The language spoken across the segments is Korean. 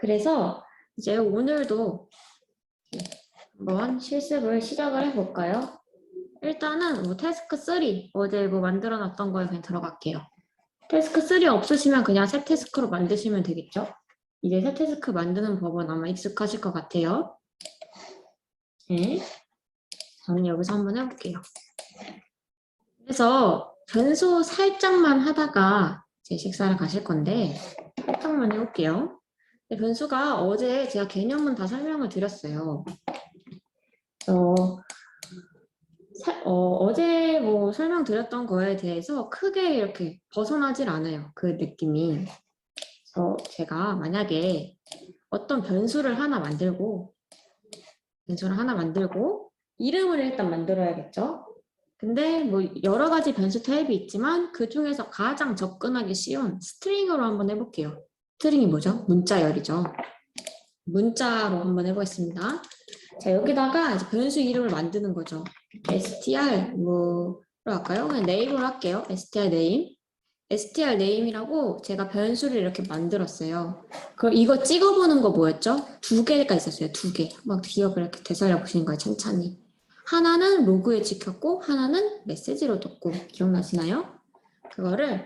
그래서 이제 오늘도 한번 실습을 시작을 해볼까요? 일단은 태스크 3 어제 만들어 놨던 거에 그냥 들어갈게요. 태스크 3 없으시면 그냥 새 태스크로 만드시면 되겠죠? 이제 새 태스크 만드는 법은 아마 익숙하실 것 같아요. 네. 저는 여기서 한번 해볼게요. 그래서 변수 살짝만 하다가 제 식사를 가실 건데 살짝만 해볼게요. 변수가 어제 제가 개념은 다 설명을 드렸어요. 어제 설명드렸던 거에 대해서 크게 이렇게 벗어나질 않아요. 그 느낌이. 그래서 제가 만약에 어떤 변수를 하나 만들고 이름을 일단 만들어야겠죠. 근데 여러 가지 변수 타입이 있지만 그 중에서 가장 접근하기 쉬운 스트링으로 한번 해볼게요. 스트링이 뭐죠? 문자열이죠. 문자로 한번 해보겠습니다. 자, 여기다가 이제 변수 이름을 만드는 거죠. str 뭐로 할까요? 그냥 name으로 할게요. str name. str name이라고 제가 변수를 이렇게 만들었어요. 그럼 이거 찍어보는 거 뭐였죠? 2개가 있었어요. 2개. 막 기억을 이렇게 되살려 보시는 거예요. 천천히. 하나는 로그에 찍혔고 하나는 메시지로 뒀고 기억나시나요? 그거를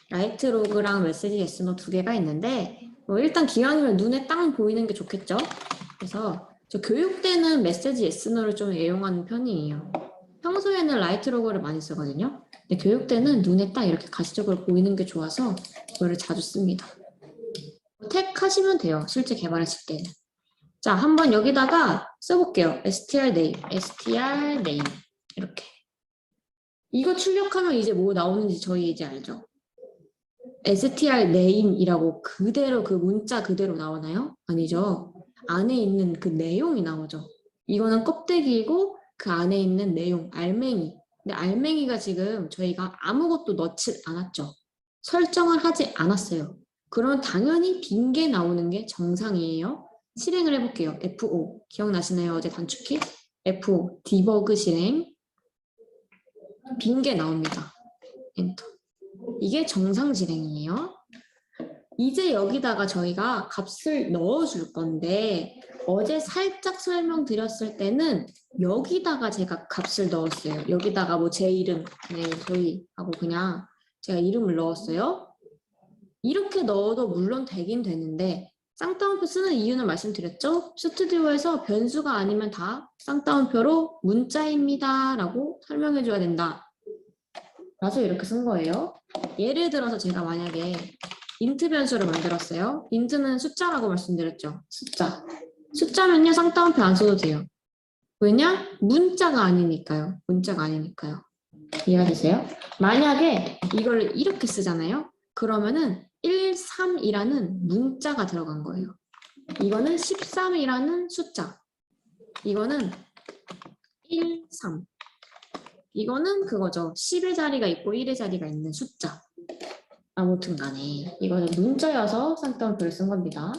라이트 로그랑 메시지 예스노 2개가 있는데 일단 기왕이면 눈에 딱 보이는 게 좋겠죠? 그래서 저 교육 때는 메시지 예스노를 좀 애용하는 편이에요. 평소에는 라이트 로그를 많이 쓰거든요. 근데 교육 때는 눈에 딱 이렇게 가시적으로 보이는 게 좋아서 이거를 자주 씁니다. 택 하시면 돼요. 실제 개발하실 때는. 자, 한번 여기다가 써볼게요. str name 이렇게. 이거 출력하면 이제 뭐 나오는지 저희 이제 알죠? str name이라고 그대로 그 문자 그대로 나오나요? 아니죠. 안에 있는 그 내용이 나오죠. 이거는 껍데기이고 그 안에 있는 내용, 알맹이. 근데 알맹이가 지금 저희가 아무것도 넣지 않았죠. 설정을 하지 않았어요. 그럼 당연히 빈 게 나오는 게 정상이에요. 실행을 해볼게요. F5. 기억나시나요? 어제 단축키? F5. 디버그 실행. 빈 게 나옵니다. 엔터. 이게 정상 실행이에요. 이제 여기다가 저희가 값을 넣어줄 건데 어제 살짝 설명드렸을 때는 여기다가 제가 값을 넣었어요. 여기다가 제 이름, 네, 저희 하고 그냥 제가 이름을 넣었어요. 이렇게 넣어도 물론 되긴 되는데 쌍따옴표 쓰는 이유는 말씀드렸죠? 스튜디오에서 변수가 아니면 다 쌍따옴표로 문자입니다 라고 설명해줘야 된다. 그래서 이렇게 쓴 거예요. 예를 들어서 제가 만약에 인트 변수를 만들었어요. 인트는 숫자라고 말씀드렸죠. 숫자면요 쌍따옴표 안 써도 돼요. 왜냐? 문자가 아니니까요. 이해하세요? 만약에 이걸 이렇게 쓰잖아요. 그러면은 1, 3이라는 문자가 들어간 거예요. 이거는 13이라는 숫자. 이거는 1, 3. 이거는 그거죠. 10의 자리가 있고 1의 자리가 있는 숫자. 아무튼 간에 이거는 문자여서 쌍따옴표를 쓴 겁니다.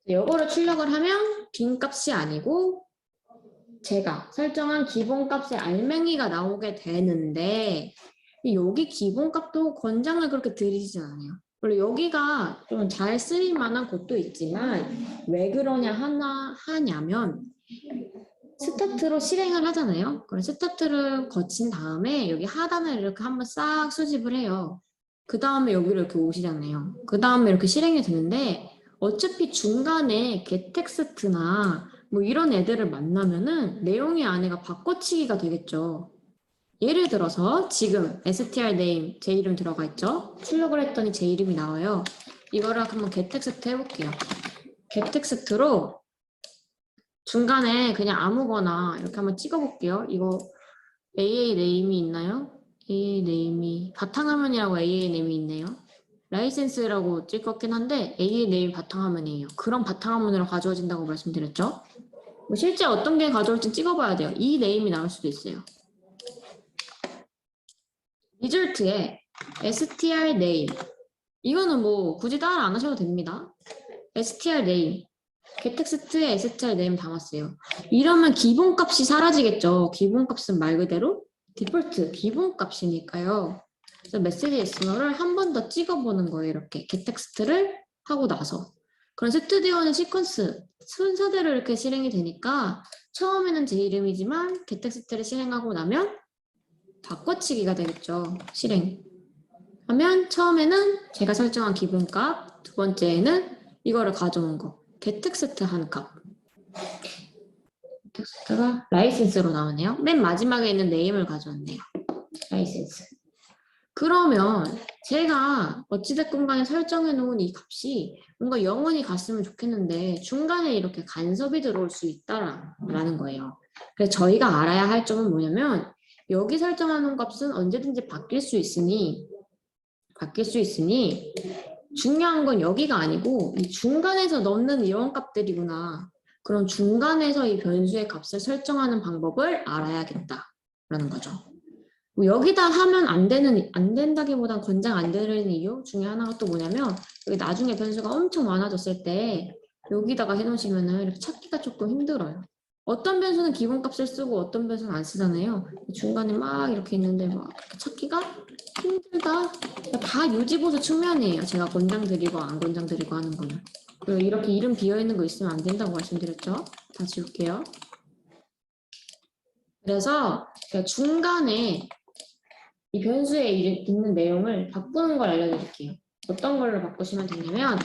이거를 출력을 하면 빈 값이 아니고 제가 설정한 기본값의 알맹이가 나오게 되는데 여기 기본값도 권장을 그렇게 드리진 않아요. 원래 여기가 좀 잘 쓰일 만한 곳도 있지만 왜 그러냐 하냐면 스타트로 실행을 하잖아요. 그럼 스타트를 거친 다음에 여기 하단을 이렇게 한번 싹 수집을 해요. 그 다음에 여기를 이렇게 오시잖아요. 그 다음에 이렇게 실행이 되는데 어차피 중간에 getText나 이런 애들을 만나면은 내용의 안에가 바꿔치기가 되겠죠. 예를 들어서 지금 str name 제 이름 들어가 있죠. 출력을 했더니 제 이름이 나와요. 이거를 한번 getText 해볼게요. getText로 중간에 그냥 아무거나 이렇게 한번 찍어볼게요. 이거 AA 네임이 있나요? AA 네임이 바탕화면이라고 AA 네임이 있네요. 라이센스라고 찍었긴 한데 AA 네임 바탕화면이에요. 그런 바탕화면으로 가져와진다고 말씀드렸죠. 실제 어떤 게 가져올지 찍어봐야 돼요. 이 네임이 나올 수도 있어요. 리졸트에 str name 이거는 굳이 따라 안 하셔도 됩니다. str name getText에 str name 담았어요. 이러면 기본값이 사라지겠죠. 기본값은 말 그대로 디폴트 기본값이니까요. 그래서 메시지 예스노를 한 번 더 찍어보는 거예요. 이렇게 getText를 하고 나서. 그런 스튜디오는 시퀀스, 순서대로 이렇게 실행이 되니까 처음에는 제 이름이지만 getText를 실행하고 나면 바꿔치기가 되겠죠. 실행. 하면 처음에는 제가 설정한 기본값, 두 번째에는 이거를 가져온 거. getText 한 값. getText가 라이센스로 나오네요. 맨 마지막에 있는 네임을 가져왔네요. 라이센스. 그러면 제가 어찌됐건 간에 설정해 놓은 이 값이 뭔가 영원히 갔으면 좋겠는데 중간에 이렇게 간섭이 들어올 수 있다라는 거예요. 그래서 저희가 알아야 할 점은 뭐냐면 여기 설정하는 값은 언제든지 바뀔 수 있으니 중요한 건 여기가 아니고 이 중간에서 넣는 이런 값들이구나. 그럼 중간에서 이 변수의 값을 설정하는 방법을 알아야겠다라는 거죠. 뭐 여기다 하면 안 된다기보단 권장 안 되는 이유 중에 하나가 또 뭐냐면 여기 나중에 변수가 엄청 많아졌을 때 여기다가 해놓으시면은 이렇게 찾기가 조금 힘들어요. 어떤 변수는 기본값을 쓰고 어떤 변수는 안 쓰잖아요. 중간에 막 이렇게 있는데 막 찾기가 힘들다. 다 요지보수 측면이에요. 제가 권장 드리고 안 권장 드리고 하는 거는. 그리고 이렇게 이름 비어 있는 거 있으면 안 된다고 말씀드렸죠. 다 지울게요. 그래서 중간에 이 변수에 있는 내용을 바꾸는 걸 알려드릴게요. 어떤 걸로 바꾸시면 되냐면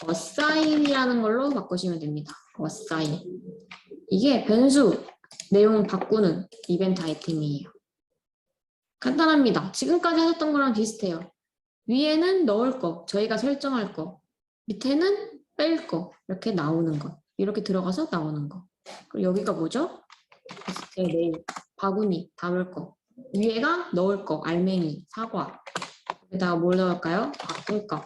assign이라는 걸로 바꾸시면 됩니다. assign. 이게 변수 내용 바꾸는 이벤트 아이템이에요. 간단합니다. 지금까지 하셨던 거랑 비슷해요. 위에는 넣을 거, 저희가 설정할 거, 밑에는 뺄 거, 이렇게 나오는 거, 이렇게 들어가서 나오는 거. 그리고 여기가 뭐죠? 제 네임, 바구니, 담을 거. 위에가 넣을 거, 알맹이, 사과. 여기다가 뭘 넣을까요? 바꾼값.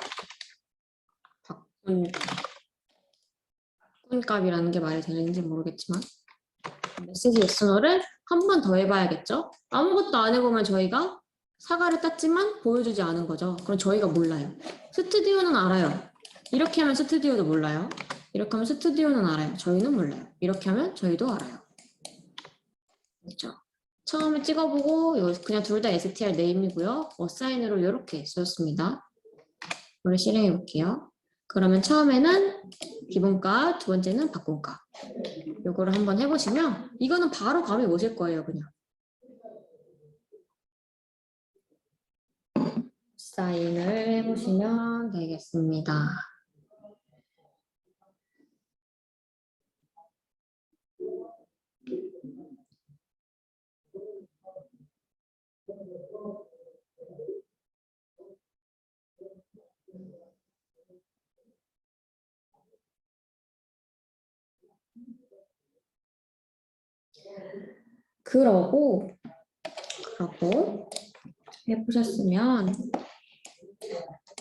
바꾼값이라는 게 말이 되는지 모르겠지만 메시지 예스노를 한 번 더 해봐야겠죠? 아무것도 안 해보면 저희가 사과를 땄지만 보여주지 않은 거죠. 그럼 저희가 몰라요. 스튜디오는 알아요. 이렇게 하면 스튜디오도 몰라요. 이렇게 하면 스튜디오는 알아요. 저희는 몰라요. 이렇게 하면 저희도 알아요. 그렇죠? 처음에 찍어보고 그냥 둘 다 str 네임이고요. 어사인으로 이렇게 썼습니다. 이걸 실행해 볼게요. 그러면 처음에는 기본값, 두 번째는 바꾼값. 이거를 한번 해보시면 이거는 바로 감이 오실 거예요. 그냥. 사인을 해보시면 되겠습니다. 그러고 해보셨으면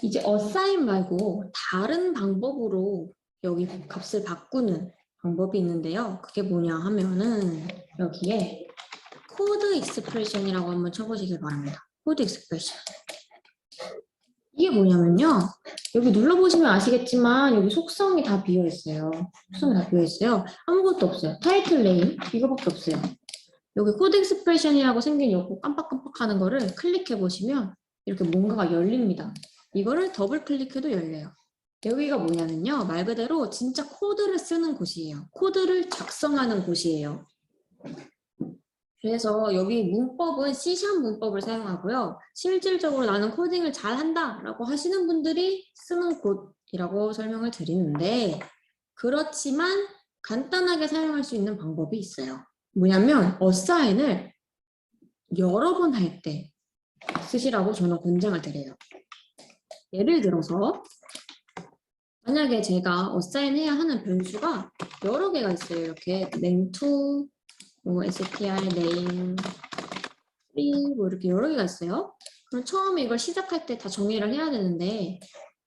이제 assign 말고 다른 방법으로 여기 값을 바꾸는 방법이 있는데요. 그게 뭐냐 하면은 여기에 코드 익스프레션이라고 한번 쳐보시길 바랍니다. 코드 익스프레션. 이게 뭐냐면요. 여기 눌러보시면 아시겠지만 여기 속성이 다 비어있어요. 속성이 다 비어있어요. 아무것도 없어요. 타이틀 네임 이거밖에 없어요. 여기 코드 익스프레션이라고 생긴 요거 깜빡깜빡하는 거를 클릭해 보시면 이렇게 뭔가가 열립니다. 이거를 더블 클릭해도 열려요. 여기가 뭐냐면요. 말 그대로 진짜 코드를 쓰는 곳이에요. 코드를 작성하는 곳이에요. 그래서 여기 문법은 C# 문법을 사용하고요. 실질적으로 나는 코딩을 잘한다 라고 하시는 분들이 쓰는 곳이라고 설명을 드리는데 그렇지만 간단하게 사용할 수 있는 방법이 있어요. 뭐냐면 assign을 여러 번 할 때 쓰시라고 저는 권장을 드려요. 예를 들어서 만약에 제가 assign 해야 하는 변수가 여러 개가 있어요. 이렇게 name2, 뭐 str, name, free 뭐 이렇게 여러 개가 있어요. 그럼 처음에 이걸 시작할 때 다 정의를 해야 되는데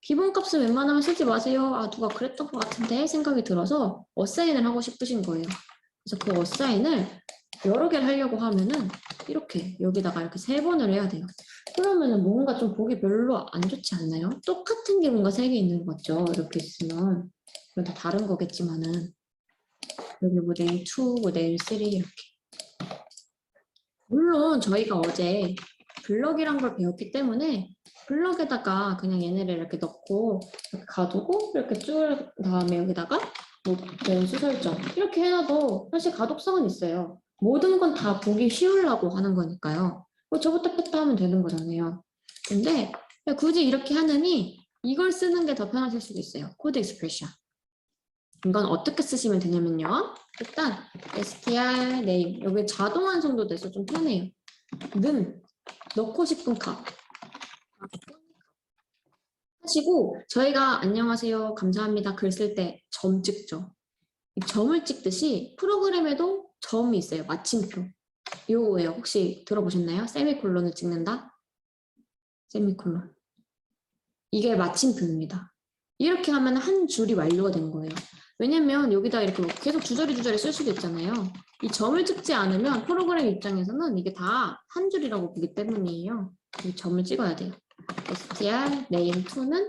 기본값은 웬만하면 쓰지 마세요. 아 누가 그랬던 것 같은데 생각이 들어서 assign을 하고 싶으신 거예요. 그래서 그 assign을 여러 개를 하려고 하면은 이렇게 여기다가 이렇게 3번을 해야 돼요. 그러면은 뭔가 좀 보기 별로 안 좋지 않나요? 똑같은 게 뭔가 3개 있는 것 같죠? 이렇게 있으면. 이건 다 다른 거겠지만은 여기 뭐 내일 2, 뭐 내일 3 이렇게. 물론 저희가 어제 블럭이란 걸 배웠기 때문에 블럭에다가 그냥 얘네를 이렇게 넣고 이렇게 가두고 이렇게 줄 다음에 여기다가 뭐 변수 설정 이렇게 해놔도 사실 가독성은 있어요. 모든 건 다 보기 쉬우려고 하는 거니까요. 뭐 저부터 뺐다 하면 되는 거잖아요. 근데 굳이 이렇게 하느니 이걸 쓰는 게 더 편하실 수도 있어요. 코드 익스프레션. 이건 어떻게 쓰시면 되냐면요. 일단 str name 여기 자동 완성도 돼서 좀 편해요. 는 넣고 싶은 값 하시고 저희가 안녕하세요 감사합니다 글 쓸 때 점 찍죠. 이 점을 찍듯이 프로그램에도 점이 있어요. 마침표. 이거예요. 혹시 들어보셨나요? 세미콜론을 찍는다. 세미콜론. 이게 마침표입니다. 이렇게 하면 한 줄이 완료가 된 거예요. 왜냐면 여기다 이렇게 계속 주저리 쓸 수도 있잖아요. 이 점을 찍지 않으면 프로그램 입장에서는 이게 다 한 줄이라고 보기 때문이에요. 이 점을 찍어야 돼요. str name2는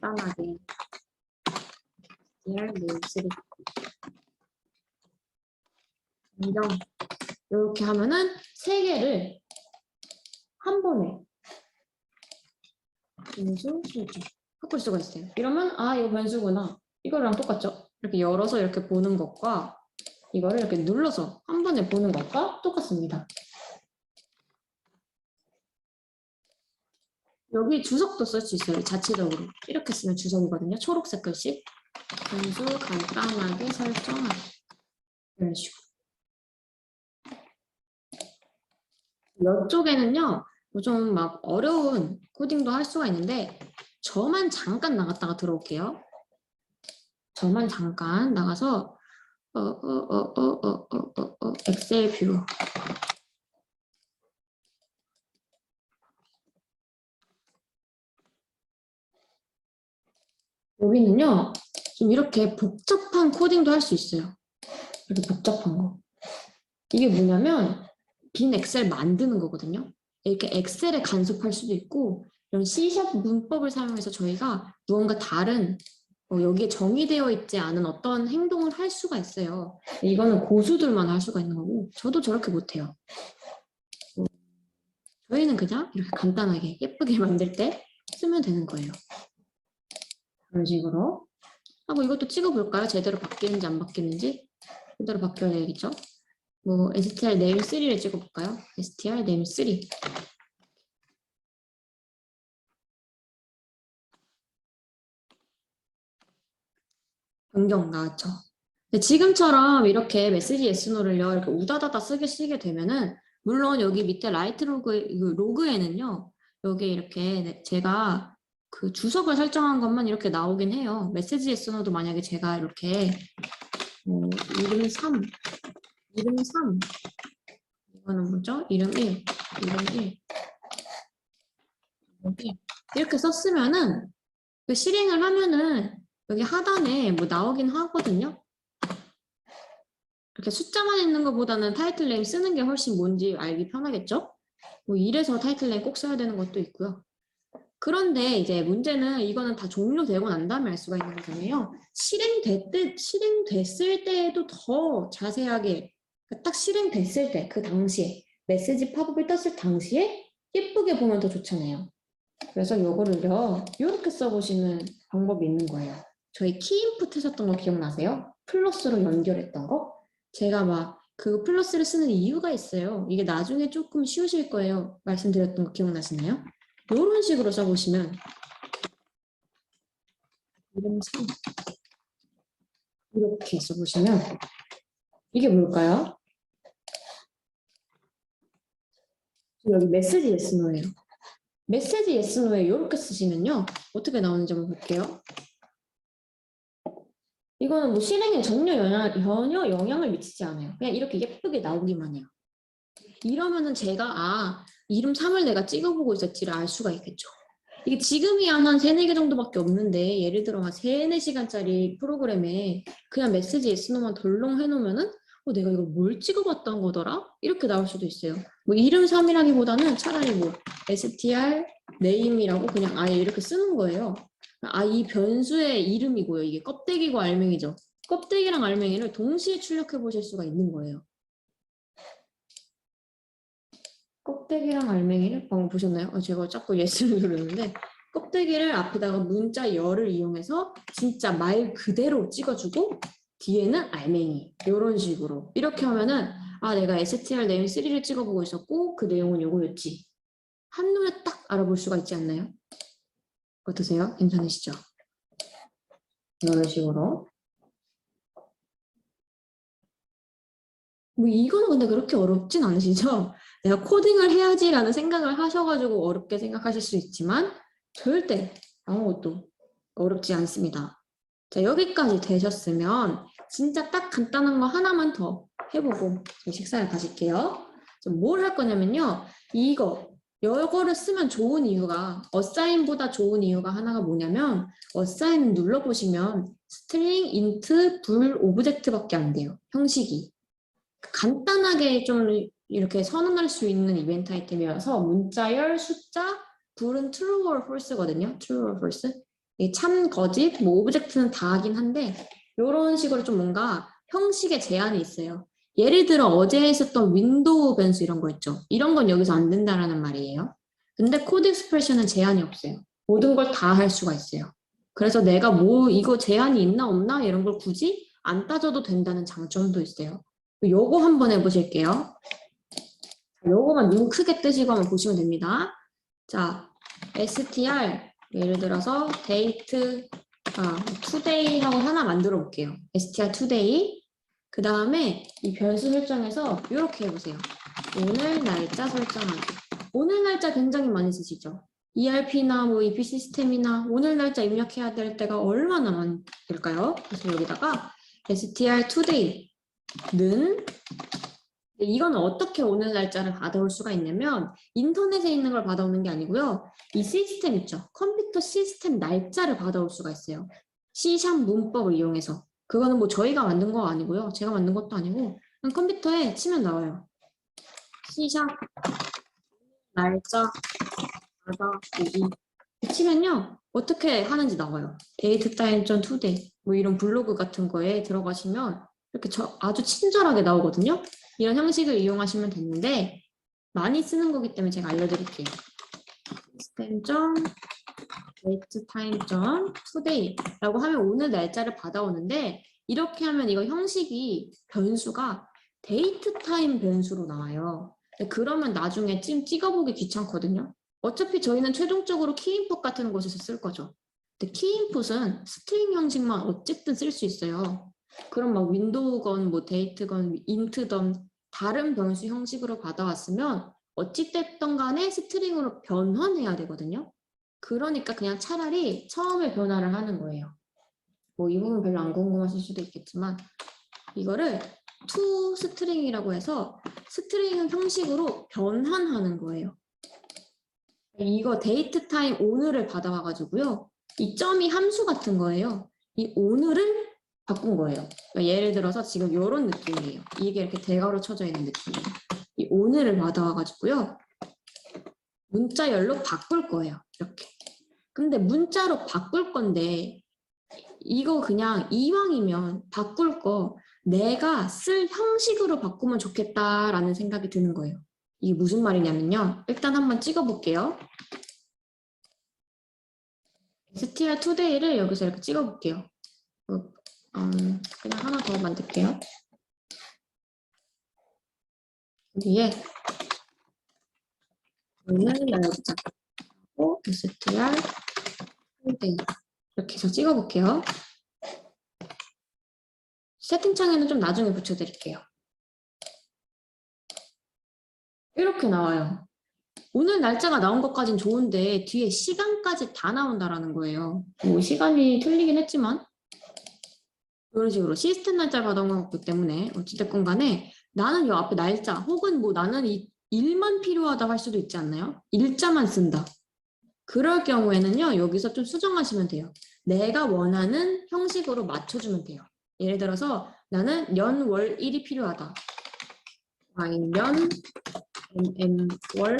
간단하게 str name3 인정. 이렇게 하면은 세 개를 한 번에 변수 설정 바꿀 수가 있어요. 이러면 아 이거 변수구나. 이거랑 똑같죠? 이렇게 열어서 이렇게 보는 것과 이거를 이렇게 눌러서 한 번에 보는 것과 똑같습니다. 여기 주석도 쓸 수 있어요. 자체적으로. 이렇게 쓰면 주석이거든요. 초록색 글씨. 변수 간단하게 설정하기. 이런 식으로. 이쪽에는요. 좀 막 어려운 코딩도 할 수가 있는데 저만 잠깐 나갔다가 들어올게요. 저만 잠깐 나가서 엑셀 뷰 여기는요 좀 이렇게 복잡한 코딩도 할 수 있어요. 이렇게 복잡한 거 이게 뭐냐면 빈 엑셀 만드는 거거든요. 이렇게 엑셀에 간섭할 수도 있고 이런 C# 문법을 사용해서 저희가 무언가 다른 여기에 정의되어 있지 않은 어떤 행동을 할 수가 있어요. 이거는 고수들만 할 수가 있는 거고 저도 저렇게 못해요. 저희는 그냥 이렇게 간단하게 예쁘게 만들 때 쓰면 되는 거예요. 그런 식으로 하고 이것도 찍어볼까요? 제대로 바뀌는지 안 바뀌는지 제대로 바뀌어야 되겠죠? 뭐 str name3를 찍어볼까요? str name3 변경 나왔죠. 근데 지금처럼 이렇게 메시지 예스노를요 이렇게 우다다다 쓰게 되면은 물론 여기 밑에 라이트 로그에는요 여기 이렇게 제가 그 주석을 설정한 것만 이렇게 나오긴 해요. 메시지 예스노도 만약에 제가 이렇게 이름 3 이거는 뭐죠? 이름 1 이렇게 썼으면은 그 실행을 하면은 여기 하단에 뭐 나오긴 하거든요. 이렇게 숫자만 있는 것보다는 타이틀 네임 쓰는 게 훨씬 뭔지 알기 편하겠죠? 뭐 이래서 타이틀 네임 꼭 써야 되는 것도 있고요. 그런데 이제 문제는 이거는 다 종료되고 난 다음에 알 수가 있는 거잖아요. 실행됐을 때에도 더 자세하게 딱 실행됐을 때 그 당시에 메시지 팝업을 떴을 당시에 예쁘게 보면 더 좋잖아요. 그래서 이거를요 이렇게 써보시는 방법이 있는 거예요. 저희 키인풋 하셨던 거 기억나세요? 플러스로 연결했던 거? 제가 막 그 플러스를 쓰는 이유가 있어요. 이게 나중에 조금 쉬우실 거예요. 말씀드렸던 거 기억나시나요? 이런 식으로 써보시면 이름 3 이렇게 써보시면 이게 뭘까요? 여기 메시지 예스노예요. 메시지 예스노에 이렇게 쓰시면요. 어떻게 나오는지 한번 볼게요. 이거는 뭐 실행에 전혀 영향을 미치지 않아요. 그냥 이렇게 예쁘게 나오기만 해요. 이러면은 제가 이름 3을 내가 찍어보고 있었지를 알 수가 있겠죠. 이게 지금이야 한 3, 4개 정도밖에 없는데 예를 들어 한 3, 4시간짜리 프로그램에 그냥 메시지 예스노만 덜렁 해놓으면은 내가 이걸 뭘 찍어봤던 거더라? 이렇게 나올 수도 있어요. 뭐 이름 3이라기보다는 차라리 뭐 str name이라고 그냥 아예 이렇게 쓰는 거예요. 이 변수의 이름이고요. 이게 껍데기고 알맹이죠. 껍데기랑 알맹이를 동시에 출력해 보실 수가 있는 거예요. 껍데기랑 알맹이를 방금 보셨나요? 제가 자꾸 예스를 누르는데 껍데기를 앞에다가 문자 열을 이용해서 진짜 말 그대로 찍어주고 뒤에는 알맹이 이런 식으로 이렇게 하면은 아 내가 STR 네임 3를 찍어보고 있었고 그 내용은 요거였지 한눈에 딱 알아볼 수가 있지 않나요? 어떠세요? 괜찮으시죠? 이런 식으로 뭐 이거는 근데 그렇게 어렵진 않으시죠? 내가 코딩을 해야지라는 생각을 하셔가지고 어렵게 생각하실 수 있지만 절대 아무것도 어렵지 않습니다. 자, 여기까지 되셨으면 진짜 딱 간단한 거 하나만 더 해보고 식사를 가실게요. 뭘 할 거냐면요. 이거를 쓰면 좋은 이유가 어사인보다 좋은 이유가 하나가 뭐냐면 어사인 눌러보시면 스트링, 인트, 불, 오브젝트밖에 안 돼요. 형식이. 간단하게 좀 이렇게 선언할 수 있는 이벤트 아이템이어서 문자열, 숫자, 불은 true or false거든요. true or false. 참, 거짓, 뭐 오브젝트는 다 하긴 한데 이런 식으로 좀 뭔가 형식에 제한이 있어요. 예를 들어 어제 했었던 윈도우 변수 이런 거 있죠. 이런 건 여기서 안 된다라는 말이에요. 근데 코드 익스프레션은 제한이 없어요. 모든 걸 다 할 수가 있어요. 그래서 내가 뭐 이거 제한이 있나 없나 이런 걸 굳이 안 따져도 된다는 장점도 있어요. 요거 한번 해보실게요. 요거만 눈 크게 뜨시고 한번 보시면 됩니다. 자, str 예를 들어서 date today 하고 하나 만들어 볼게요. str today 그 다음에 이 변수 설정에서 이렇게 해보세요. 오늘 날짜 설정하기. 오늘 날짜 굉장히 많이 쓰시죠? ERP나 뭐 EP 시스템이나 오늘 날짜 입력해야 될 때가 얼마나 많을까요? 그래서 여기다가 str today는 이건 어떻게 오늘 날짜를 받아올 수가 있냐면 인터넷에 있는 걸 받아오는 게 아니고요. 이 시스템 있죠. 컴퓨터 시스템 날짜를 받아올 수가 있어요. C# 문법을 이용해서. 그거는 뭐 저희가 만든 거 아니고요. 제가 만든 것도 아니고 그냥 컴퓨터에 치면 나와요. C# 날짜 받아오기 치면요. 어떻게 하는지 나와요. datetime.today 뭐 이런 블로그 같은 거에 들어가시면 이렇게 아주 친절하게 나오거든요. 이런 형식을 이용하시면 되는데 많이 쓰는 거기 때문에 제가 알려드릴게요. system.datetime.today 라고 하면 오늘 날짜를 받아오는데 이렇게 하면 이거 형식이 변수가 datetime 변수로 나와요. 그러면 나중에 찍어보기 귀찮거든요. 어차피 저희는 최종적으로 키인풋 같은 곳에서 쓸 거죠. 근데 키인풋은 스트링 형식만 어쨌든 쓸 수 있어요. 그럼 막 윈도우건 뭐 데이트건 인트던 다른 변수 형식으로 받아왔으면 어찌됐든 간에 스트링으로 변환해야 되거든요. 그러니까 그냥 차라리 처음에 변화를 하는 거예요. 뭐 이 부분 별로 안 궁금하실 수도 있겠지만 이거를 to 스트링이라고 해서 스트링 형식으로 변환하는 거예요. 이거 데이트 타임 오늘을 받아와가지고요. 이 점이 함수 같은 거예요. 이 오늘을 바꾼 거예요. 그러니까 예를 들어서 지금 이런 느낌이에요. 이게 이렇게 대괄호 쳐져 있는 느낌이에요. 이 오늘을 받아와가지고요. 문자열로 바꿀 거예요. 이렇게. 근데 문자로 바꿀 건데 이거 그냥 이왕이면 바꿀 거 내가 쓸 형식으로 바꾸면 좋겠다라는 생각이 드는 거예요. 이게 무슨 말이냐면요. 일단 한번 찍어볼게요. str today를 여기서 이렇게 찍어볼게요. 그냥 하나 더 만들게요. 뒤에 오늘 날짜 str today 이렇게 해서 찍어볼게요. 세팅창에는 좀 나중에 붙여드릴게요. 이렇게 나와요. 오늘 날짜가 나온 것까진 좋은데 뒤에 시간까지 다 나온다라는 거예요. 뭐 시간이 틀리긴 했지만 이런 식으로 시스템 날짜를 받아온 거기 때문에 어찌됐건 간에 나는 이 앞에 날짜 혹은 뭐 나는 이 일만 필요하다 할 수도 있지 않나요? 일자만 쓴다. 그럴 경우에는요. 여기서 좀 수정하시면 돼요. 내가 원하는 형식으로 맞춰주면 돼요. 예를 들어서 나는 연, 월, 일이 필요하다. 연, 월,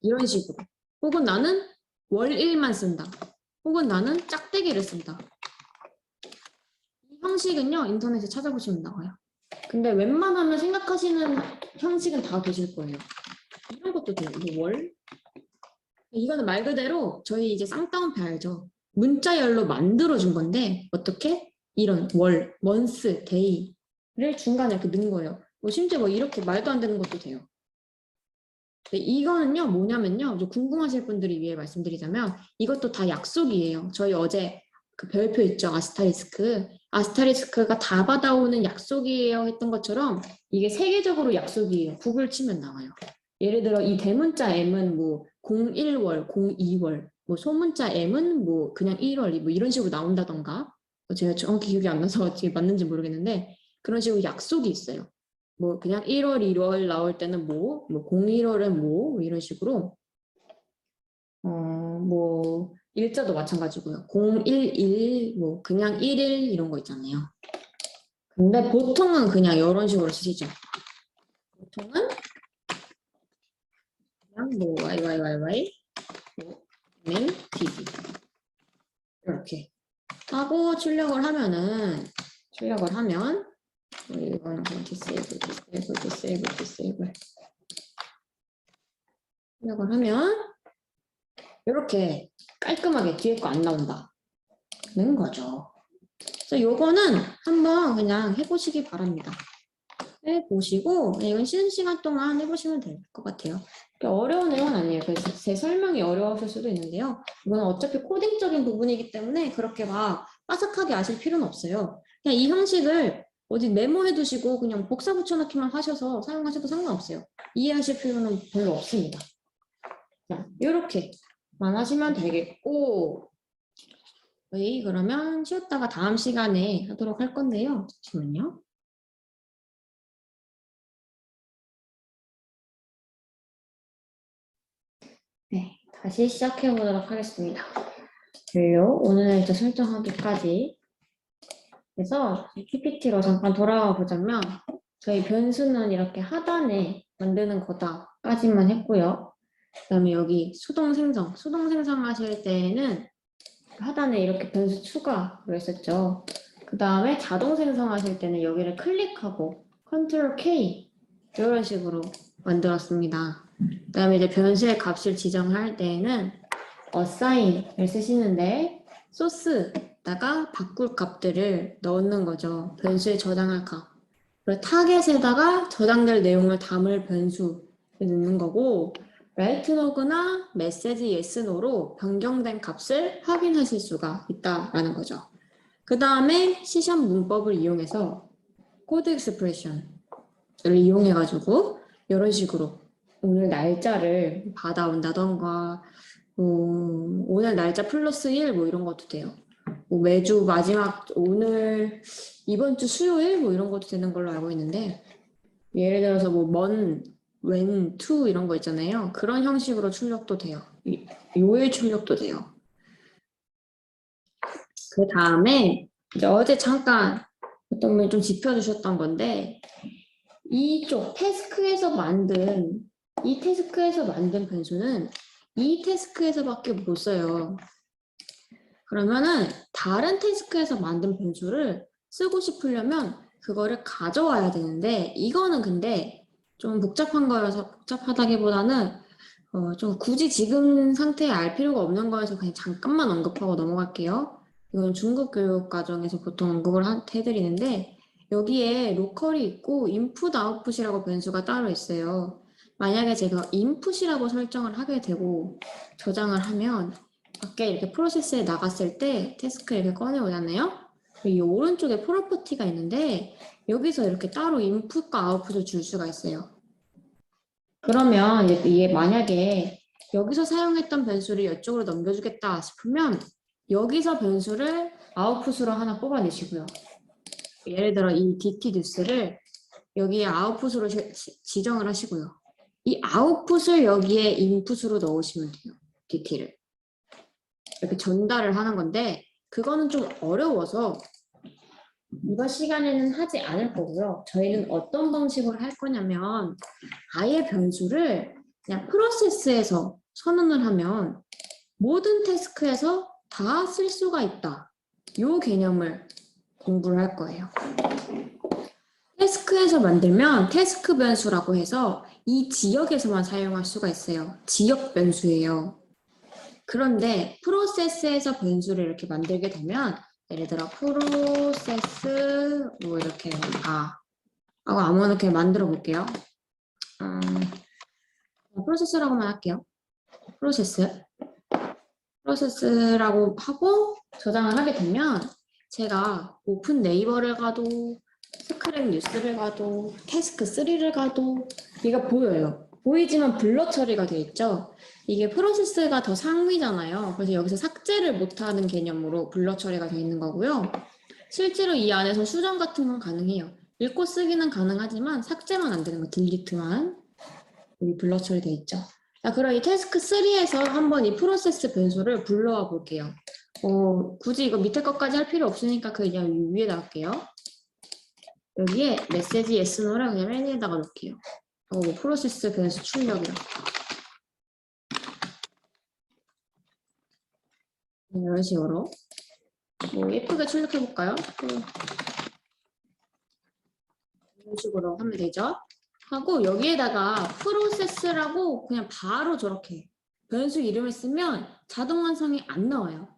이런 식으로. 혹은 나는 월일만 쓴다. 혹은 나는 짝대기를 쓴다. 이 형식은요. 인터넷에 찾아보시면 나와요. 근데 웬만하면 생각하시는 형식은 다 되실 거예요. 이런 것도 돼요. 뭐 월. 이거는 말 그대로 저희 이제 쌍따옴표 알죠? 문자열로 만들어준 건데 어떻게? 이런 월, month, day를 중간에 이렇게 넣은 거예요. 뭐 심지어 뭐 이렇게 말도 안 되는 것도 돼요. 근데 이거는요 뭐냐면요, 궁금하실 분들이 위해 말씀드리자면 이것도 다 약속이에요. 저희 어제 그 별표 있죠, 아스타리스크가 다 받아오는 약속이에요 했던 것처럼 이게 세계적으로 약속이에요. 구글 치면 나와요. 예를 들어 이 대문자 M은 뭐 01월, 02월, 뭐 소문자 M은 뭐 그냥 1월 뭐 이런 식으로 나온다던가, 제가 정확히 기억이 안 나서 어떻게 맞는지 모르겠는데 그런 식으로 약속이 있어요. 뭐 그냥 1월, 1월 나올 때는 뭐 01월은 뭐 이런 식으로 뭐 일자도 마찬가지고요. 011 뭐 그냥 1일 이런 거 있잖아요. 근데 보통은 그냥 이런 식으로 쓰시죠. 보통은 그냥 뭐 YYYY 뭐 DD 이렇게 하고 출력을 하면 이건 disable 출력을 하면 이렇게 깔끔하게 뒤에 거 안 나온다는 거죠. 그래서 요거는 한번 그냥 해보시기 바랍니다. 해보시고 이건 쉬는 시간 동안 해보시면 될 것 같아요. 어려운 내용은 아니에요. 그래서 제 설명이 어려우실 수도 있는데요. 이건 어차피 코딩적인 부분이기 때문에 그렇게 막 빠삭하게 아실 필요는 없어요. 그냥 이 형식을 어디 메모해 두시고 그냥 복사 붙여넣기만 하셔서 사용하셔도 상관없어요. 이해하실 필요는 별로 없습니다. 자, 이렇게만 하시면 되겠고, 저희 그러면 쉬었다가 다음 시간에 하도록 할 건데요. 잠시만요. 네, 다시 시작해 보도록 하겠습니다. 완료. 오늘 날짜 설정하기까지. 그래서 PPT로 잠깐 돌아와 보자면 저희 변수는 이렇게 하단에 만드는 거다까지만 했고요. 그다음에 여기 수동 생성하실 때는 하단에 이렇게 변수 추가로 했었죠. 그 다음에 자동 생성하실 때는 여기를 클릭하고 컨트롤 K 이런 식으로 만들었습니다. 그 다음에 이제 변수의 값을 지정할 때에는 assign을 쓰시는데 소스에다가 바꿀 값들을 넣는 거죠. 변수에 저장할 값. 그리고 타겟에다가 저장될 내용을 담을 변수를 넣는 거고, write no나 message yes, no로 변경된 값을 확인하실 수가 있다라는 거죠. 그 다음에 C# 문법을 이용해서 코드 익스프레션을 이용해가지고 이런 식으로 오늘 날짜를 받아온다던가 오늘 날짜 플러스 1 뭐 이런 것도 돼요. 뭐 매주 마지막 오늘 이번 주 수요일 뭐 이런 것도 되는 걸로 알고 있는데, 예를 들어서 뭐 when, to 이런 거 있잖아요. 그런 형식으로 출력도 돼요. 요일 출력도 돼요. 그 다음에 이제 어제 잠깐 어떤 분이 좀 짚어주셨던 건데, 이쪽 태스크에서 만든 변수는 이 태스크에서밖에 못 써요. 그러면은 다른 태스크에서 만든 변수를 쓰고 싶으려면 그거를 가져와야 되는데, 이거는 근데 좀 복잡한 거여서, 복잡하다기보다는 좀 굳이 지금 상태에 알 필요가 없는 거여서 그냥 잠깐만 언급하고 넘어갈게요. 이건 중급 교육 과정에서 보통 언급을 해드리는데, 여기에 로컬이 있고 인풋 아웃풋이라고 변수가 따로 있어요. 만약에 제가 인풋이라고 설정을 하게 되고 저장을 하면 밖에 이렇게 프로세스에 나갔을 때 태스크 이렇게 꺼내오잖아요. 이 오른쪽에 프로퍼티가 있는데 여기서 이렇게 따로 인풋과 아웃풋을 줄 수가 있어요. 그러면 이게 만약에 여기서 사용했던 변수를 이쪽으로 넘겨주겠다 싶으면 여기서 변수를 아웃풋으로 하나 뽑아내시고요. 예를 들어 이 dt듀스를 여기에 아웃풋으로 지정을 하시고요. 이 아웃풋을 여기에 인풋으로 넣으시면 돼요. dt를. 이렇게 전달을 하는 건데 그거는 좀 어려워서 이번 시간에는 하지 않을 거고요. 저희는 어떤 방식으로 할 거냐면 아예 변수를 그냥 프로세스에서 선언을 하면 모든 태스크에서 다 쓸 수가 있다. 이 개념을 공부를 할 거예요. 태스크에서 만들면 태스크 변수라고 해서 이 지역에서만 사용할 수가 있어요. 지역 변수예요. 그런데 프로세스에서 변수를 이렇게 만들게 되면 예를 들어 프로세스 뭐 이렇게 하고 아무거나 이렇게 만들어 볼게요. 프로세스라고만 할게요. 프로세스라고 하고 저장을 하게 되면 제가 오픈 네이버를 가도 스크랩 뉴스를 가도 태스크 3를 가도 얘가 보여요. 보이지만 블러 처리가 돼 있죠. 이게 프로세스가 더 상위잖아요. 그래서 여기서 삭제를 못하는 개념으로 블러 처리가 돼 있는 거고요. 실제로 이 안에서 수정 같은 건 가능해요. 읽고 쓰기는 가능하지만 삭제만 안 되는 거, 딜리트만. 여기 블러 처리돼 있죠. 자, 그럼 이 태스크 3에서 한번 이 프로세스 변수를 불러와 볼게요. 굳이 이거 밑에 것까지 할 필요 없으니까 그냥 위에다 할게요. 여기에 메시지 yes, no를 그냥 맨 위에다가 놓을게요. 프로세스 변수 출력이라. 이런 식으로. 예쁘게 출력해볼까요? 이런 식으로 하면 되죠. 하고 여기에다가 프로세스라고 그냥 바로 저렇게 변수 이름을 쓰면 자동 완성이 안 나와요.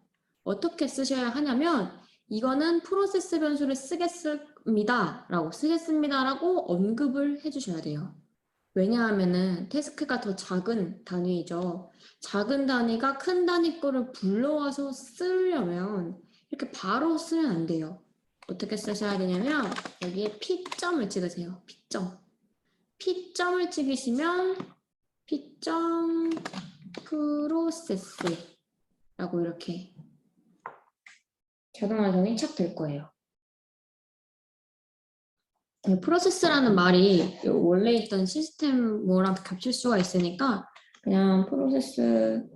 어떻게 쓰셔야 하냐면 이거는 프로세스 변수를 쓰겠습니다 라고 언급을 해주셔야 돼요. 왜냐하면은 태스크가 더 작은 단위이죠. 작은 단위가 큰 단위 거를 불러와서 쓰려면 이렇게 바로 쓰면 안 돼요. 어떻게 쓰셔야 되냐면 여기에 P점을 찍으세요. P점을 찍으시면 P점 프로세스라고 이렇게 자동 완성이 착 될 거예요. 프로세스라는 말이 원래 있던 시스템 뭐랑 겹칠 수가 있으니까 그냥 프로세스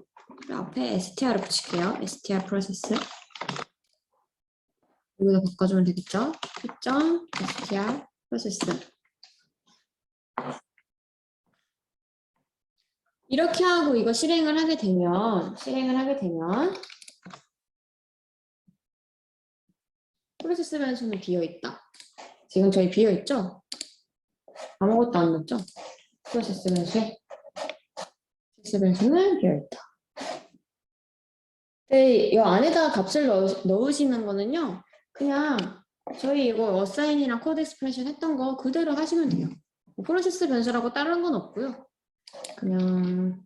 앞에 str을 붙일게요. str 프로세스. 여기다 바꿔주면 되겠죠? P점 str 프로세스. 이렇게 하고 이거 실행을 하게 되면 프로세스 변수는 비어있다. 지금 저희 비어있죠? 아무것도 안 넣었죠? 프로세스 변수는 비어있다. 이 안에다가 값을 넣으시는 거는요. 그냥 저희 이거 어사인이랑 코드 익스프레션 했던 거 그대로 하시면 돼요. 프로세스 변수라고 다른 건 없고요. 그냥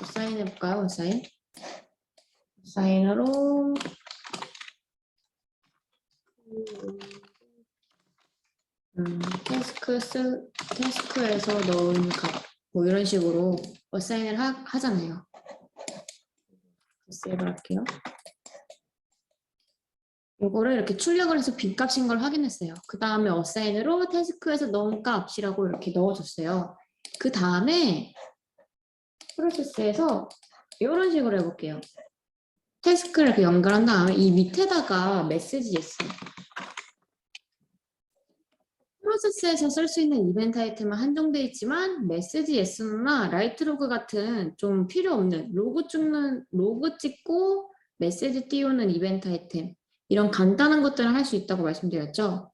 어사인 해볼까요? 어사인으로 태스크에서 넣은 값 뭐 이런 식으로 어사인을 하잖아요. 세이브 할게요. 요거를 이렇게 출력을 해서 빈값인 걸 확인했어요. 그 다음에 어사인으로 태스크에서 넣은 값이라고 이렇게 넣어줬어요. 그 다음에 프로세스에서 이런 식으로 해볼게요. 태스크를 이렇게 연결한 다음에 이 밑에다가 메시지 yes. 프로세스에서 쓸 수 있는 이벤트 아이템은 한정되어 있지만 메시지 예스나 라이트 로그 같은 좀 필요 없는 로그 찍고 메시지 띄우는 이벤트 아이템 이런 간단한 것들은 할 수 있다고 말씀드렸죠.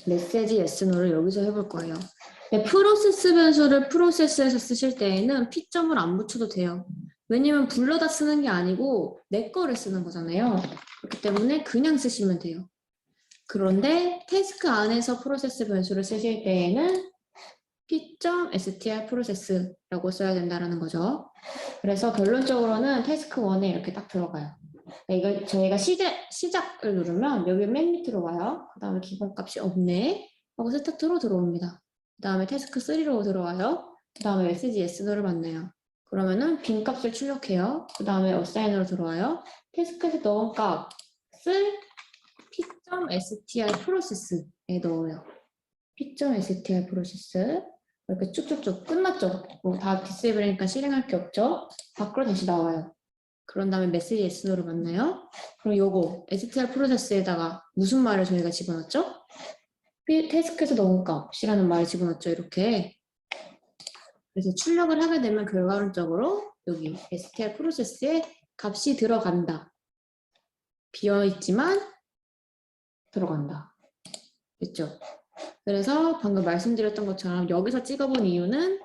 메시지 예스노를 여기서 해볼 거예요. 프로세스 변수를 프로세스에서 쓰실 때에는 P점을 안 붙여도 돼요. 왜냐면 불러다 쓰는 게 아니고 내 거를 쓰는 거잖아요. 그렇기 때문에 그냥 쓰시면 돼요. 그런데 태스크 안에서 프로세스 변수를 쓰실 때에는 P.str 프로세스라고 써야 된다는 거죠. 그래서 결론적으로는 태스크 1에 이렇게 딱 들어가요. 이거 저희가 시작을 누르면 여기 맨 밑으로 와요. 그 다음에 기본값이 없네 하고 스타트로 들어옵니다. 그 다음에 태스크 3로 들어와요. 그 다음에 메시지 예스노를 만나요. 그러면은 빈 값을 출력해요. 그 다음에 어사인으로 들어와요. 태스크에서 넣은 값을 P.str 프로세스에 넣어요. P.str 프로세스 이렇게 쭉쭉쭉 끝났죠. 다 디세이블이니까 실행할 게 없죠. 밖으로 다시 나와요. 그런 다음에 메시지 예스노를 만나요. 그럼 요거 str 프로세스에다가 무슨 말을 저희가 집어넣었죠? 태스크에서 넣은 값이라는 말을 집어넣었죠. 이렇게. 그래서 출력을 하게 되면 결과론적으로 여기 str 프로세스에 값이 들어간다. 비어있지만 들어간다. 됐죠? 그래서 방금 말씀드렸던 것처럼 여기서 찍어본 이유는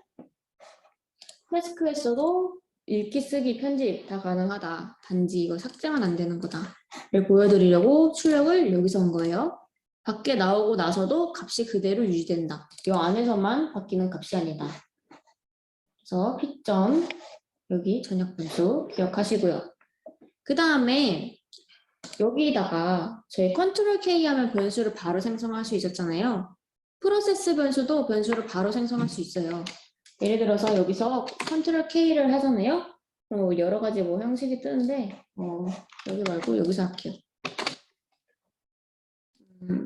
태스크에서도 읽기, 쓰기, 편집 다 가능하다. 단지 이거 삭제만 안 되는 거다. 를 보여드리려고 출력을 여기서 한 거예요. 밖에 나오고 나서도 값이 그대로 유지된다. 이 안에서만 바뀌는 값이 아니다. 그래서 P점 여기 전역 변수 기억하시고요. 그 다음에 여기다가 저희 컨트롤 K 하면 변수를 바로 생성할 수 있었잖아요. 프로세스 변수도 변수를 바로 생성할 수 있어요. 예를 들어서 여기서 컨트롤 K를 하잖아요. 그럼 여러 가지 뭐 형식이 뜨는데 여기 말고 여기서 할게요.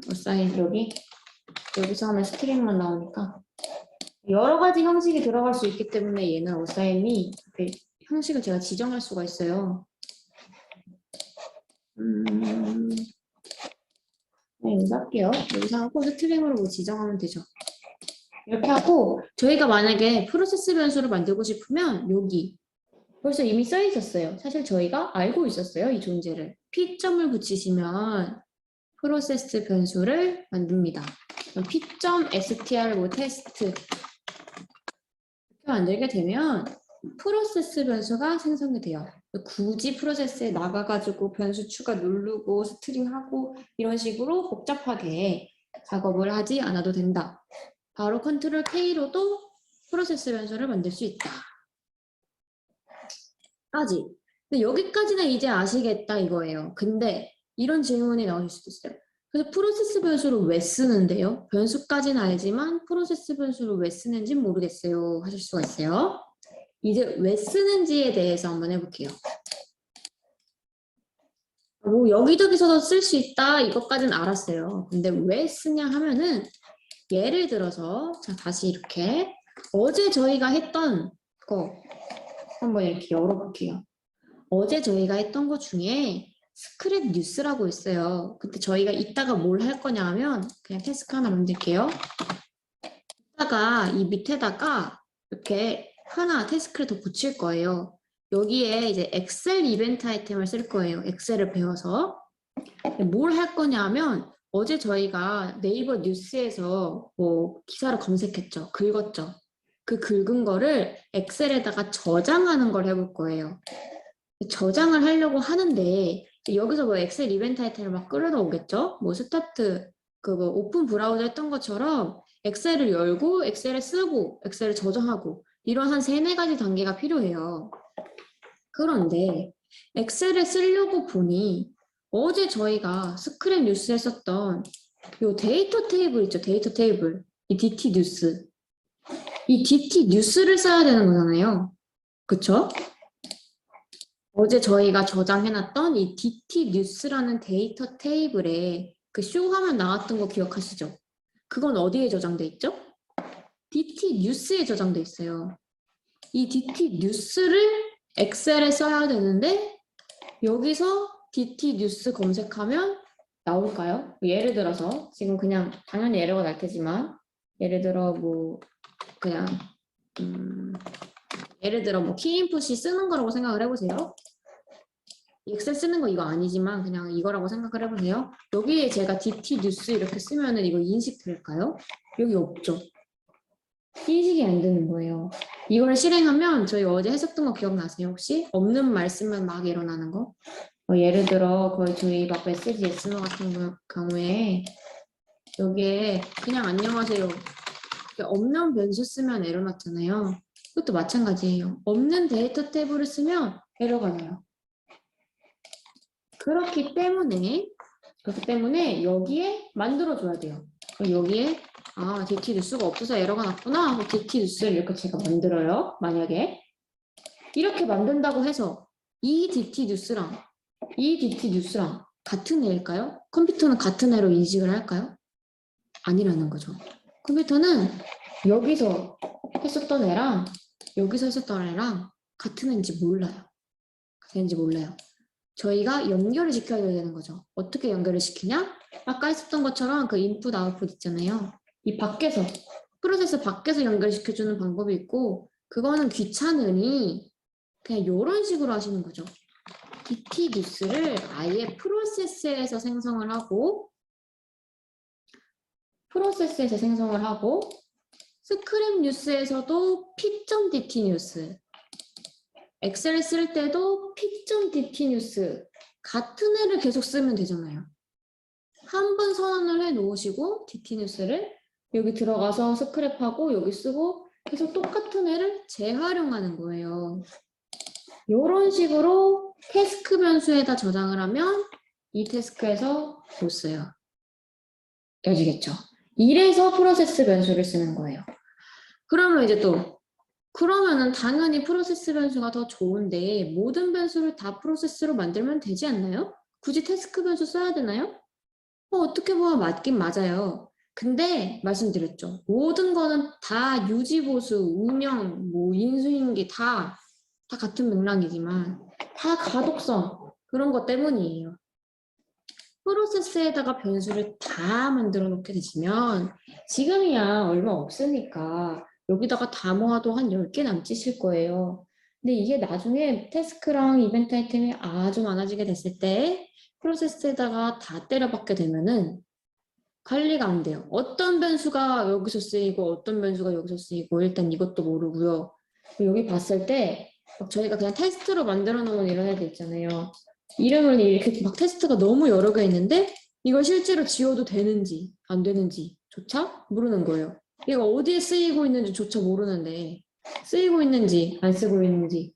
어사인 여기서 하면 스트링만 나오니까 여러 가지 형식이 들어갈 수 있기 때문에 얘는 어사인이 형식을 제가 지정할 수가 있어요. 네, 여기서 할게요. 여기서 하고 스트링으로 뭐 지정하면 되죠. 이렇게 하고 저희가 만약에 프로세스 변수를 만들고 싶으면 여기 벌써 이미 써 있었어요. 사실 저희가 알고 있었어요. 이 존재를. P점을 붙이시면 프로세스 변수를 만듭니다. P.str 뭐 테스트 이렇게 만들게 되면 프로세스 변수가 생성이 돼요. 굳이 프로세스에 나가가지고 변수 추가 누르고 스트링하고 이런 식으로 복잡하게 작업을 하지 않아도 된다. 바로 컨트롤 K로도 프로세스 변수를 만들 수 있다. 까지. 근데 여기까지는 이제 아시겠다 이거예요. 근데 이런 질문이 나올 수도 있어요. 그래서 프로세스 변수를 왜 쓰는데요? 변수까지는 알지만 프로세스 변수를 왜 쓰는지 모르겠어요. 하실 수가 있어요. 이제 왜 쓰는지에 대해서 한번 해볼게요. 뭐 여기저기서도 쓸 수 있다 이것까지는 알았어요. 근데 왜 쓰냐 하면은 예를 들어서 자 다시 이렇게 어제 저희가 했던 거 한번 이렇게 열어볼게요. 어제 저희가 했던 것 중에 스크랩 뉴스라고 있어요. 근데 저희가 이따가 뭘 할 거냐 하면 그냥 태스크 하나 만들게요. 이따가 이 밑에다가 이렇게 하나 태스크를 더 붙일 거예요. 여기에 이제 엑셀 이벤트 아이템을 쓸 거예요. 엑셀을 배워서. 뭘 할 거냐 하면 어제 저희가 네이버 뉴스에서 뭐 기사를 검색했죠. 긁었죠. 그 긁은 거를 엑셀에다가 저장하는 걸 해볼 거예요. 저장을 하려고 하는데 여기서 뭐 엑셀 이벤트 아이템을 막 끌어오겠죠? 뭐 스타트 그 뭐 오픈 브라우저 했던 것처럼 엑셀을 열고 엑셀을 쓰고 엑셀을 저장하고 이런 한 3-4가지 단계가 필요해요. 그런데 엑셀을 쓰려고 보니 어제 저희가 스크랩 뉴스에 썼던 요 데이터 테이블 있죠? 데이터 테이블. 이 DT 뉴스. 이 DT 뉴스를 써야 되는 거잖아요. 그쵸? 어제 저희가 저장해놨던 이 DT 뉴스라는 데이터 테이블에 그 쇼 화면 나왔던 거 기억하시죠? 그건 어디에 저장돼 있죠? DT 뉴스에 저장돼 있어요. 이 DT 뉴스를 엑셀에 써야 되는데 여기서 DT 뉴스 검색하면 나올까요? 예를 들어서 지금 그냥 당연히 에러가 날 테지만 예를 들어 뭐 그냥 예를 들어 뭐 키인풋이 쓰는 거라고 생각을 해보세요. 엑셀 쓰는 거 이거 아니지만 그냥 이거라고 생각을 해보세요. 여기에 제가 DT 뉴스 이렇게 쓰면은 이거 인식될까요? 여기 없죠. 인식이 안 되는 거예요. 이걸 실행하면 저희 어제 했었던 거 기억나세요 혹시? 없는 말 쓰면 막 일어나는 거? 예를 들어 거의 저희 막 메시지 SNO 같은 경우에 여기에 그냥 안녕하세요 없는 변수 쓰면 에러 났잖아요. 그것도 마찬가지예요. 없는 데이터 테이블을 쓰면 에러가 나요. 그렇기 때문에 여기에 만들어줘야 돼요. 여기에 DT 뉴스가 없어서 에러가 났구나 하고 DT 뉴스를 이렇게 제가 만들어요. 만약에 이렇게 만든다고 해서 이 DT 뉴스랑 같은 애일까요? 컴퓨터는 같은 애로 인식을 할까요? 아니라는 거죠. 컴퓨터는 여기서 했었던 애랑 여기서 했었던 애랑 같은 애인지 몰라요. 저희가 연결을 시켜야 되는 거죠. 어떻게 연결을 시키냐? 아까 했었던 것처럼 그 인풋 아웃풋 있잖아요. 이 밖에서 프로세스 밖에서 연결시켜주는 방법이 있고 그거는 귀찮으니 그냥 이런 식으로 하시는 거죠. DT 뉴스를 아예 프로세스에서 생성을 하고 프로세스에서 생성을 하고 스크립 뉴스에서도 p.dt 뉴스, 엑셀 쓸 때도 p.dt 뉴스 같은 애를 계속 쓰면 되잖아요. 한 번 선언을 해 놓으시고 dt 뉴스를 여기 들어가서 스크랩하고 여기 쓰고 계속 똑같은 애를 재활용하는 거예요. 이런 식으로 태스크 변수에다 저장을 하면 이 태스크에서 못 써요. 여지겠죠? 이래서 프로세스 변수를 쓰는 거예요. 그러면 이제 또 그러면은 당연히 프로세스 변수가 더 좋은데 모든 변수를 다 프로세스로 만들면 되지 않나요? 굳이 태스크 변수 써야 되나요? 어떻게 보면 맞긴 맞아요. 근데 말씀드렸죠. 모든 거는 다 유지보수, 운영, 뭐 인수인계 다 같은 맥락이지만 다 가독성 그런 것 때문이에요. 프로세스에다가 변수를 다 만들어 놓게 되시면 지금이야 얼마 없으니까 여기다가 다 모아도 한 10개 남짓일 거예요. 근데 이게 나중에 태스크랑 이벤트 아이템이 아주 많아지게 됐을 때 프로세스에다가 다 때려박게 되면은 관리가 안 돼요. 어떤 변수가 여기서 쓰이고 어떤 변수가 여기서 쓰이고 일단 이것도 모르고요. 여기 봤을 때 저희가 그냥 테스트로 만들어 놓은 이런 애들 있잖아요. 이름을 이렇게 막 테스트가 너무 여러 개 있는데 이걸 실제로 지워도 되는지 안 되는지 조차 모르는 거예요. 이거 어디에 쓰이고 있는지 조차 모르는데 쓰이고 있는지 안 쓰고 있는지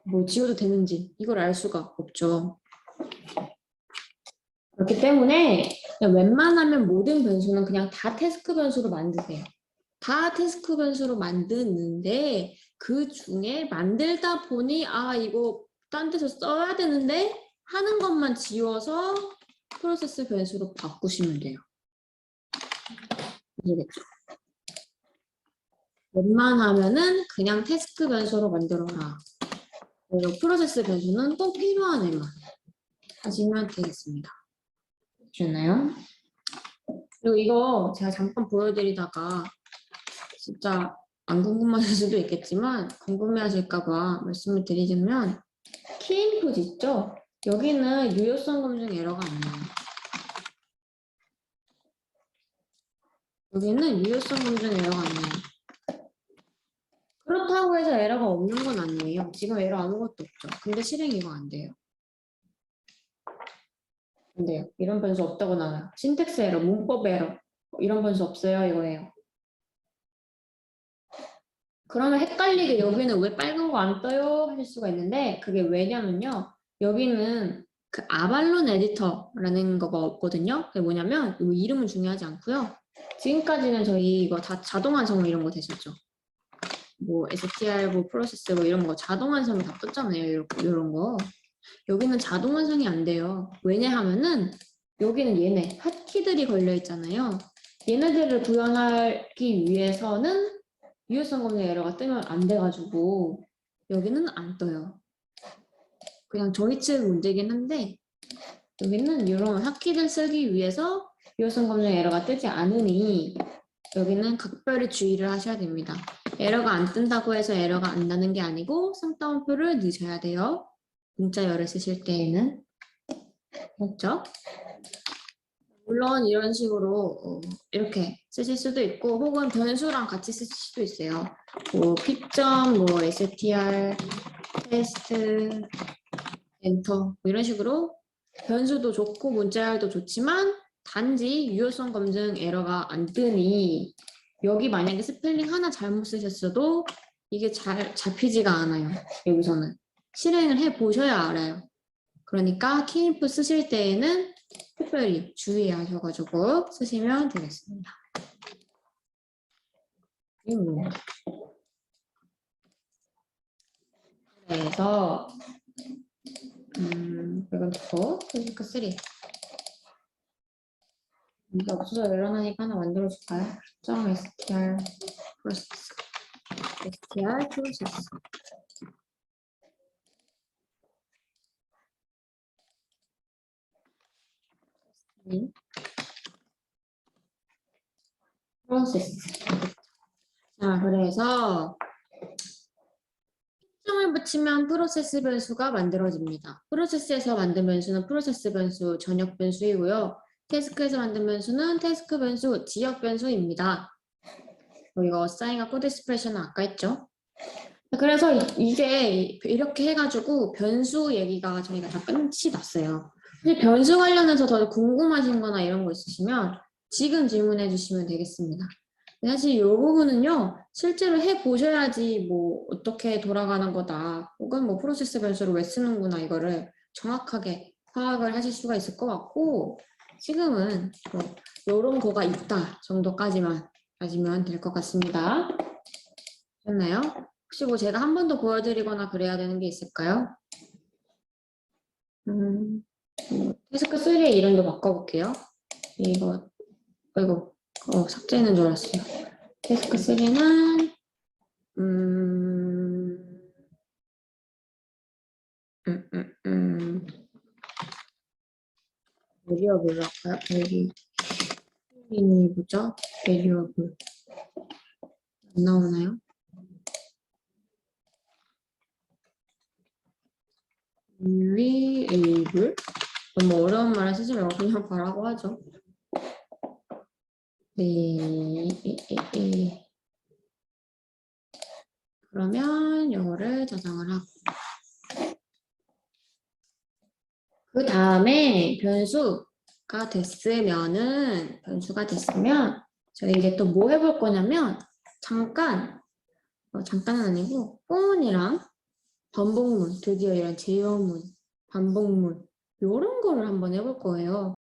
뭐 지워도 되는지 이걸 알 수가 없죠. 그렇기 때문에 그냥 웬만하면 모든 변수는 그냥 다 태스크 변수로 만드세요. 다 태스크 변수로 만드는데 그 중에 만들다 보니 아 이거 딴 데서 써야 되는데 하는 것만 지워서 프로세스 변수로 바꾸시면 돼요. 이해됐죠? 웬만하면은 그냥 태스크 변수로 만들어라. 그리고 프로세스 변수는 꼭 필요한 애만 하시면 되겠습니다. 됐나요? 그리고 이거 제가 잠깐 보여드리다가 진짜 안 궁금하실 수도 있겠지만 궁금해하실까봐 말씀을 드리자면 키인풋 있죠? 여기는 유효성 검증 에러가 안 나요. 여기는 유효성 검증 에러가 안 나요. 그렇다고 해서 에러가 없는 건 아니에요. 지금 에러 아무것도 없죠. 근데 실행 이거 안 돼요. 안 돼요. 이런 변수 없다고 나와요. 신텍스 에러, 문법 에러 이런 변수 없어요 이거예요. 그러면 헷갈리게 여기는 왜 빨간 거 안 떠요? 하실 수가 있는데 그게 왜냐면요. 여기는 그 아발론 에디터라는 거가 없거든요. 그게 뭐냐면 이 이름은 중요하지 않고요. 지금까지는 저희 이거 다 자동 완성 이런 거 되셨죠? 뭐 STR, 뭐 프로세스 뭐 이런 거 자동 완성이 다 떴잖아요. 이런 거. 여기는 자동 완성이 안 돼요. 왜냐하면은 여기는 얘네 핫키들이 걸려 있잖아요. 얘네들을 구현하기 위해서는 유효성 검증 에러가 뜨면 안 돼가지고 여기는 안 떠요. 그냥 저희 측 문제긴 한데 여기는 이런 핫키들 쓰기 위해서 유효성 검증 에러가 뜨지 않으니 여기는 각별히 주의를 하셔야 됩니다. 에러가 안 뜬다고 해서 에러가 안 나는 게 아니고 쌍따옴표를 넣으셔야 돼요. 문자열을 쓰실 때에는. 맞죠? 물론 이런 식으로 이렇게 쓰실 수도 있고 혹은 변수랑 같이 쓰실 수도 있어요. 뭐 p.뭐 str 테스트 엔터 뭐 이런 식으로 변수도 좋고 문자열도 좋지만 단지 유효성 검증 에러가 안 뜨니 여기 만약에 스펠링 하나 잘못 쓰셨어도 이게 잘 잡히지가 않아요. 여기서는 실행을 해 보셔야 알아요. 그러니까 키인풋 쓰실 때에는 특별히 주의하셔가지고 쓰시면 되겠습니다. 그래서 이건 또 테스크 3 이게 없어서 열어놓으니까 하나 만들어줄까요? str 프로세스 str 프로세스 프로세스 자 그래서 특정을 붙이면 프로세스 변수가 만들어집니다. 프로세스에서 만든 변수는 프로세스 변수, 전역 변수이고요. 태스크에서 만든 변수는 태스크 변수, 지역 변수입니다. 이거 사인과 코드 익스프레션은 아까 했죠? 그래서 이게 이렇게 해가지고 변수 얘기가 저희가 다 끝이 났어요. 근데 변수 관련해서 더 궁금하신 거나 이런 거 있으시면 지금 질문해 주시면 되겠습니다. 사실 이 부분은요, 실제로 해보셔야지 뭐 어떻게 돌아가는 거다, 혹은 뭐 프로세스 변수를 왜 쓰는구나, 이거를 정확하게 파악을 하실 수가 있을 것 같고, 지금은 뭐 이런 거가 있다 정도까지만 가지면 될 것 같습니다. 됐나요? 혹시 뭐 제가 한 번 더 보여드리거나 그래야 되는 게 있을까요? 태스크 3의 이름도 바꿔볼게요. 이거 삭제는 줄 알았어요. 태스크 3는 베리어블로 할까요? 베리어블이 뭐죠? 베리어블 안 나오나요? variable? 너무 어려운 말을 쓰지 말고 그냥 바라고 하죠. 네. 그러면 이거를 저장을 하고 그 다음에 변수가 됐으면 저희 이제 또 뭐 해볼 거냐면 잠깐은 아니고 폰이랑 반복문, 드디어 이런 제어문, 반복문 이런 거를 한번 해볼 거예요.